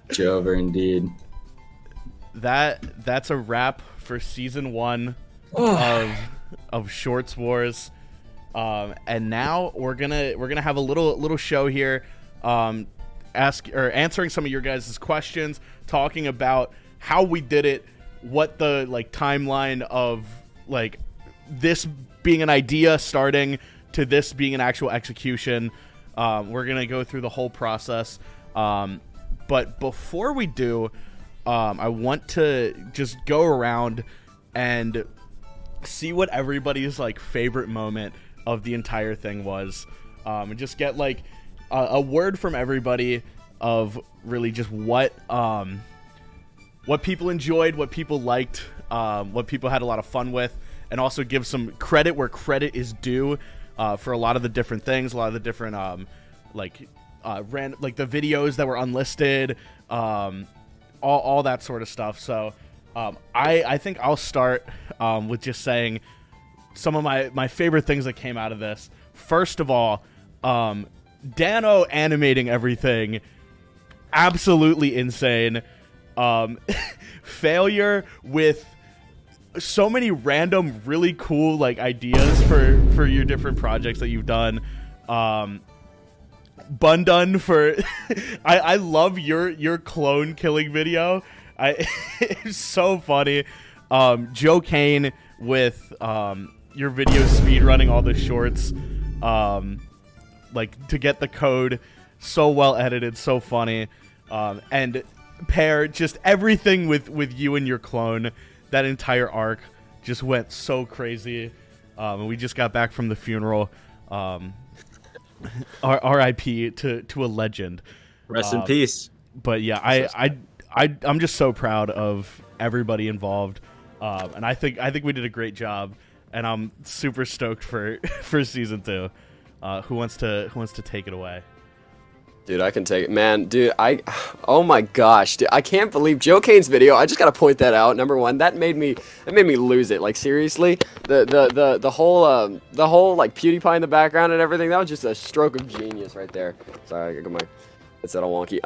Jover, indeed. That's a wrap for season 1 of Shorts Wars. And now we're gonna have a little show here, answering some of your guys' questions, talking about how we did it, what the timeline of this being an idea starting to this being an actual execution. We're gonna go through the whole process. But before we do, I want to just go around and see what everybody's favorite moment of the entire thing was, and just get a word from everybody of really just what people enjoyed, what people liked, what people had a lot of fun with, and also give some credit where credit is due for a lot of the different things, a lot of the different the videos that were unlisted, all that sort of stuff. So I think I'll start with just saying some of my favorite things that came out of this. First of all, Dano animating everything, absolutely insane. Failure with so many random, really cool ideas for your different projects that you've done. Bundun for I love your clone killing video. It's so funny. Joe Kane with your video speed running all the shorts, to get the code, so well edited, so funny. And Pear, just everything with you and your clone, that entire arc just went so crazy. And we just got back from the funeral. R.I.P. to a legend. Rest in peace. But yeah, I'm just so proud of everybody involved, and I think we did a great job, and I'm super stoked for season 2. Who wants to take it away? Dude, I can take it, man. Dude, oh my gosh, dude, I can't believe Joe Kane's video. I just gotta point that out. Number one, that made me lose it. Seriously, the whole PewDiePie in the background and everything. That was just a stroke of genius right there. Sorry, I got my it's a little wonky.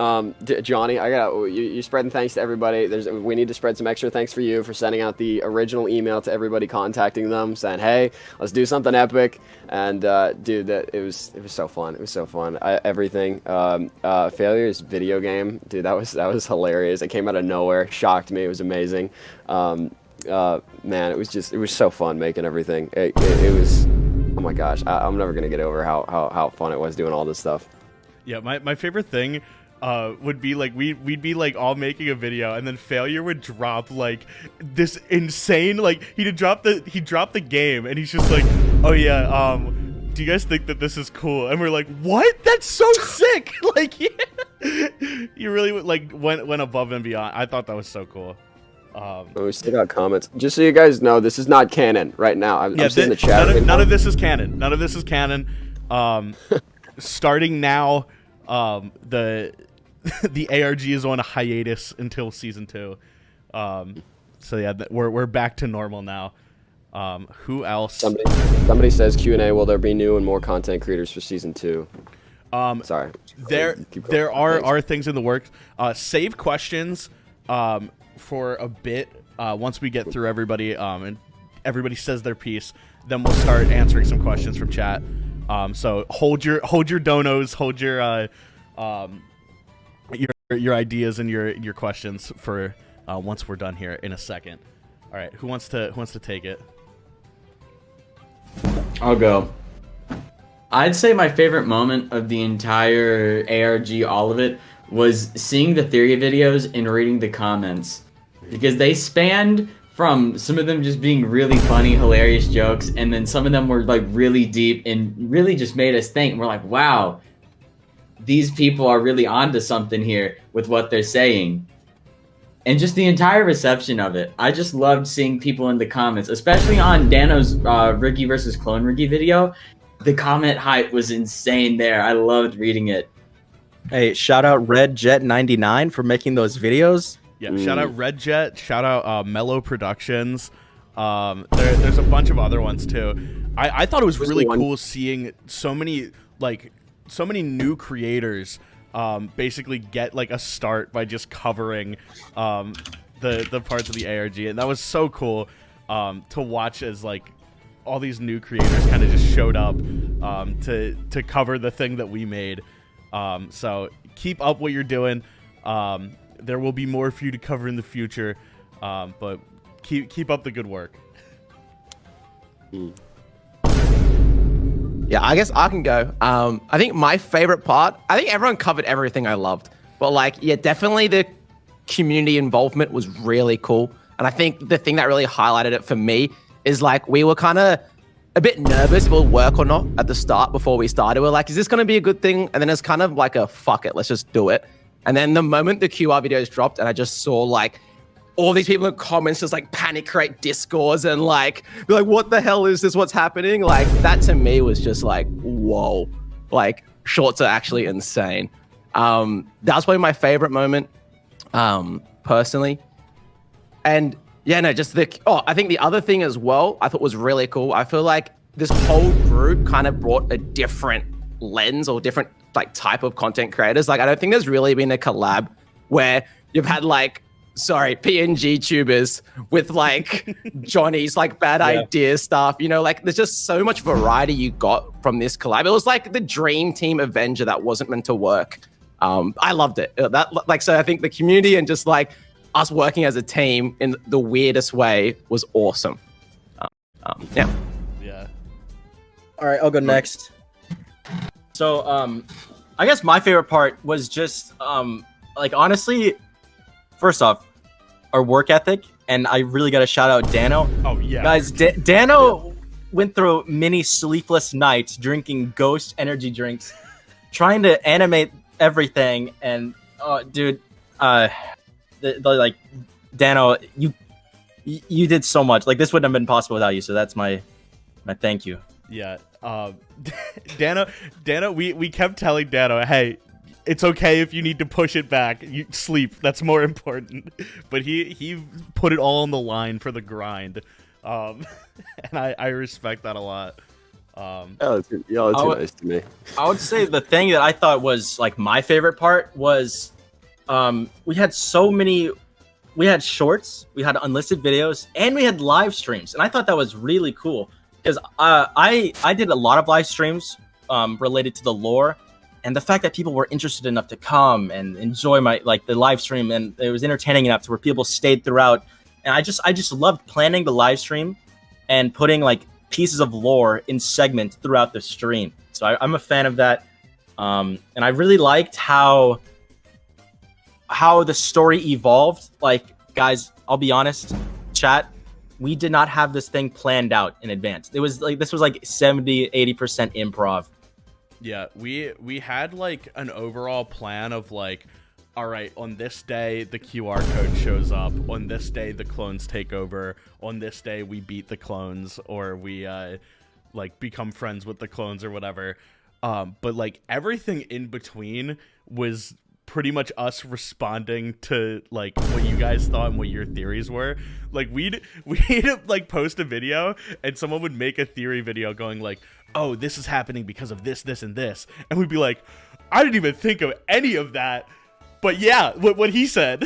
Johnny, you're spreading thanks to everybody. We need to spread some extra thanks for you for sending out the original email to everybody, contacting them, saying, hey, let's do something epic. And dude, it was so fun. It was so fun. Everything. Failure's video game, dude, that was hilarious. It came out of nowhere, shocked me. It was amazing. Man, it was so fun making everything. It was, oh my gosh, I'm never gonna get over how fun it was doing all this stuff. Yeah, my favorite thing would be we'd be all making a video, and then Failure would drop this insane he dropped the game, and he's just oh yeah, do you guys think that this is cool? And we're like, what? That's so sick. Yeah. You really went above and beyond. I thought that was so cool. We still got comments. Just so you guys know, this is not canon right now. I'm seeing the chat. None of this is canon. None of this is canon. Starting now, the ARG is on a hiatus until season 2. So yeah, we're back to normal now. Who else? Somebody says Q&A. Will there be new and more content creators for season 2? Sorry. There are things in the works. Save questions for a bit. Once we get through everybody and everybody says their piece, then we'll start answering some questions from chat. So hold your donos, hold your ideas and your questions for once we're done here in a second. All right, who wants to take it? I'll go. I'd say my favorite moment of the entire ARG, all of it, was seeing the theory videos and reading the comments, because they spanned from some of them just being really funny, hilarious jokes, and then some of them were really deep and really just made us think. And we're like, wow, these people are really onto something here with what they're saying. And just the entire reception of it. I just loved seeing people in the comments, especially on Dano's Ricky versus Clone Ricky video. The comment hype was insane there. I loved reading it. Hey, shout out Red Jet 99 for making those videos. Yeah, shout out Red Jet, shout out Mellow Productions. There's a bunch of other ones too. I thought it was really cool seeing so many new creators basically get like a start by just covering the parts of the ARG, and that was so cool to watch as like all these new creators kind of just showed up to cover the thing that we made. So keep up what you're doing. There will be more for you to cover in the future, but keep up the good work. Yeah, I guess I can go. I think my favorite part, I think everyone covered everything I loved, but like, yeah, definitely the community involvement was really cool. And I think the thing that really highlighted it for me is like, we were kind of a bit nervous if it would work or not at the start before we started. We're like, is this going to be a good thing? And then it's kind of like a fuck it, let's just do it. And then the moment the QR videos dropped and I just saw like all these people in comments just like panic create discords and like, be like, what the hell is this? What's happening? Like that to me was just like, whoa, like shorts are actually insane. That was probably my favorite moment, personally. And yeah, no, just I think the other thing as well, I thought was really cool. I feel like this whole group kind of brought a different lens or different like type of content creators. Like, I don't think there's really been a collab where you've had like, PNG tubers with like Johnny's like bad idea stuff, you know, like there's just so much variety you got from this collab. It was like the dream team Avenger that wasn't meant to work. I loved it. So I think the community and just like us working as a team in the weirdest way was awesome. Yeah. All right, I'll go next. So, I guess my favorite part was just, like, honestly, first off, our work ethic, and I really got to shout out Dano. Oh, yeah. Guys, Dano went through many sleepless nights drinking Ghost energy drinks, trying to animate everything, and, dude, like, Dano, you did so much. Like, this wouldn't have been possible without you, so that's my thank you. Yeah. Dano, we kept telling Dano, hey, it's okay if you need to push it back. You sleep. That's more important. But he put it all on the line for the grind. And I respect that a lot. It's too nice to me. I would say the thing that I thought was like my favorite part was we had shorts, we had unlisted videos, and we had live streams. And I thought that was really cool because I did a lot of live streams related to the lore. And the fact that people were interested enough to come and enjoy the live stream, and it was entertaining enough to where people stayed throughout. And I just loved planning the live stream and putting like pieces of lore in segments throughout the stream. So I'm a fan of that. And I really liked how the story evolved. Like, guys, I'll be honest, chat, we did not have this thing planned out in advance. This was like 70-80% improv. Yeah, we had like an overall plan of like, all right, on this day the QR code shows up, on this day the clones take over, on this day we beat the clones, or we like become friends with the clones or whatever. But like everything in between was pretty much us responding to like what you guys thought and what your theories were. Like we'd like post a video and someone would make a theory video going like, oh, this is happening because of this, this, and this. And we'd be like, I didn't even think of any of that. But yeah, what he said.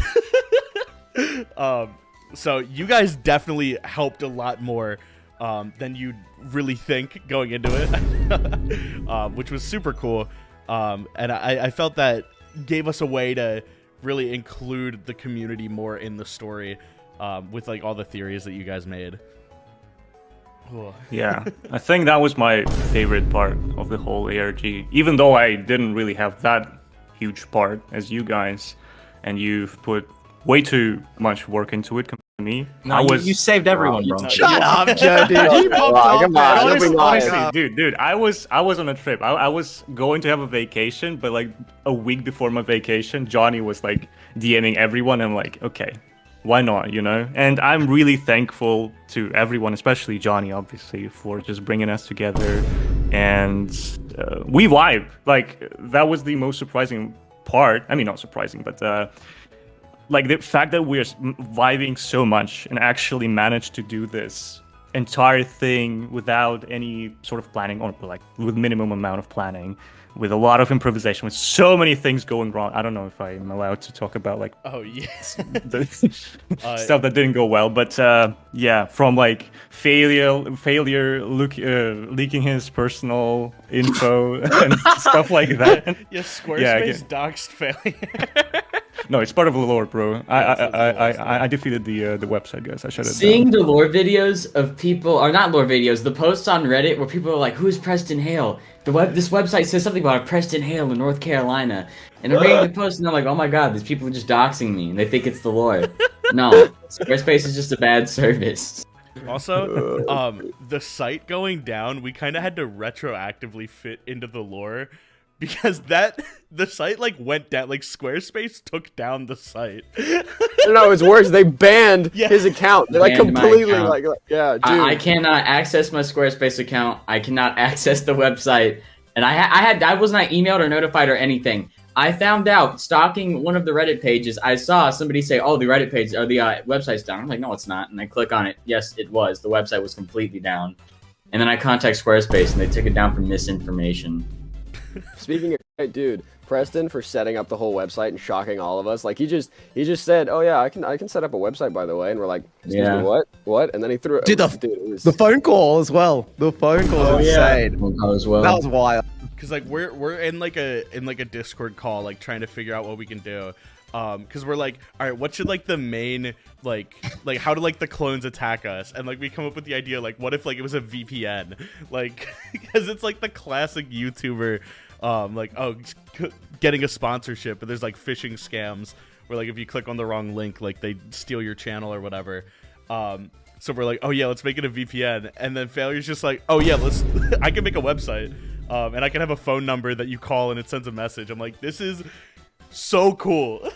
So you guys definitely helped a lot more than you'd really think going into it, which was super cool. And I felt that gave us a way to really include the community more in the story with like all the theories that you guys made. Yeah, I think that was my favorite part of the whole ARG, even though I didn't really have that huge part as you guys, and you've put way too much work into it compared to me. No, you saved everyone, bro. Shut up, Joe, dude. Honestly, dude, I was on a trip. I was going to have a vacation, but like a week before my vacation, Johnny was like DMing everyone. I'm like, okay, why not, you know? And I'm really thankful to everyone, especially Johnny, obviously, for just bringing us together. And we vibe. Like, that was the most surprising part. I mean, not surprising, but like the fact that we're vibing so much and actually managed to do this entire thing without any sort of planning, or like with minimum amount of planning, with a lot of improvisation, with so many things going wrong. I don't know if I'm allowed to talk about like Oh yes. the stuff that didn't go well, but yeah, from like leaking his personal info and stuff like that. Yeah, Squarespace doxed failure. No, it's part of the lore, bro. I defeated the website, guys. I shut it Seeing down. the lore videos of people, or not lore videos, the posts on Reddit where people are like, "Who's Preston Hale?" This website says something about a Preston Hale in North Carolina, and I'm reading the post and I'm like, "Oh my god, these people are just doxing me, and they think it's the lore." No, Squarespace is just a bad service. Also, the site going down, we kind of had to retroactively fit into the lore because the site like went down. Like Squarespace took down the site. No, it's worse. They banned Yeah. his account. They like Banned my completely account. like yeah, dude. I cannot access my Squarespace account. I cannot access the website, and I was not emailed or notified or anything. I found out stalking one of the Reddit pages. I saw somebody say, "Oh, the Reddit page or the website's down." I'm like, "No, it's not." And I click on it. Yes, it was. The website was completely down. And then I contact Squarespace, and they took it down for misinformation. Speaking of dude, Preston for setting up the whole website and shocking all of us. Like he just said, "Oh yeah, I can set up a website by the way," and we're like, "Excuse me, what?" And then he threw it. Dude, it was, the phone call as well. The phone call was insane. As well. That was wild. Cause like we're in like a Discord call, like trying to figure out what we can do. Cause we're like, all right, what should like the main like how do like the clones attack us? And like we come up with the idea like, what if like it was a VPN? Like, because it's like the classic YouTuber, like getting a sponsorship, but there's like phishing scams where like if you click on the wrong link, like they steal your channel or whatever. So we're like, oh yeah, let's make it a VPN. And then Failure's just like, oh yeah, I can make a website. And I can have a phone number that you call and it sends a message. I'm like, this is so cool.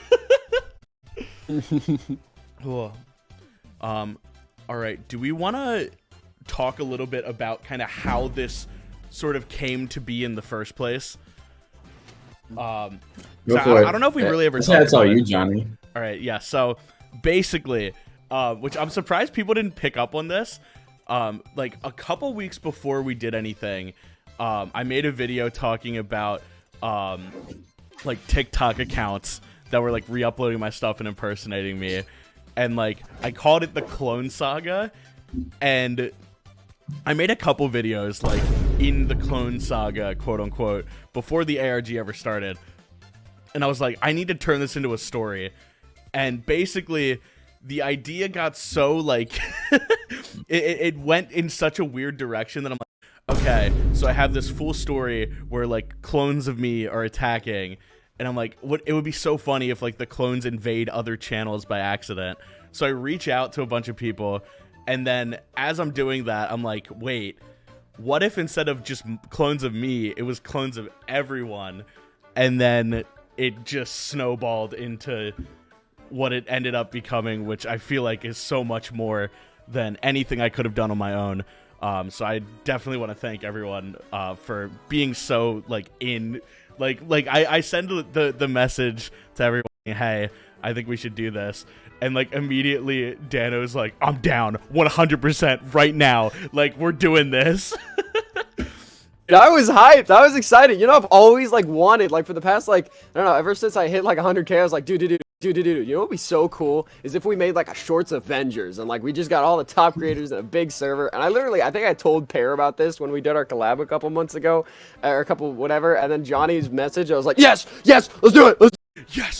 Cool. All right. Do we want to talk a little bit about kind of how this sort of came to be in the first place? Go for it. I don't know if we really ever talked That's all about you, it. Johnny. All right. Yeah. So basically, which I'm surprised people didn't pick up on this. Like a couple weeks before we did anything, I made a video talking about like TikTok accounts that were like re-uploading my stuff and impersonating me, and like I called it the Clone Saga, and I made a couple videos like in the Clone Saga, quote unquote, before the ARG ever started, and I was like, I need to turn this into a story, and basically the idea got so like it went in such a weird direction that I'm like, okay, so I have this full story where like clones of me are attacking, and I'm like, it would be so funny if like the clones invade other channels by accident. So I reach out to a bunch of people, and then as I'm doing that, I'm like, wait, what if instead of just clones of me, it was clones of everyone? And then it just snowballed into what it ended up becoming, which I feel like is so much more than anything I could have done on my own. So I definitely want to thank everyone for being so like I send the message to everyone, hey, I think we should do this, and like immediately Dano's like, I'm down 100% right now, like we're doing this. I was hyped. I was excited. You know, I've always like wanted, like for the past like I don't know, ever since I hit like 100K, I was like, dude. You know what would be so cool is if we made like a Shorts Avengers and like we just got all the top creators in a big server. And I think I told Pear about this when we did our collab a couple months ago, or a couple whatever. And then Johnny's message, I was like, yes, let's do it. Yes.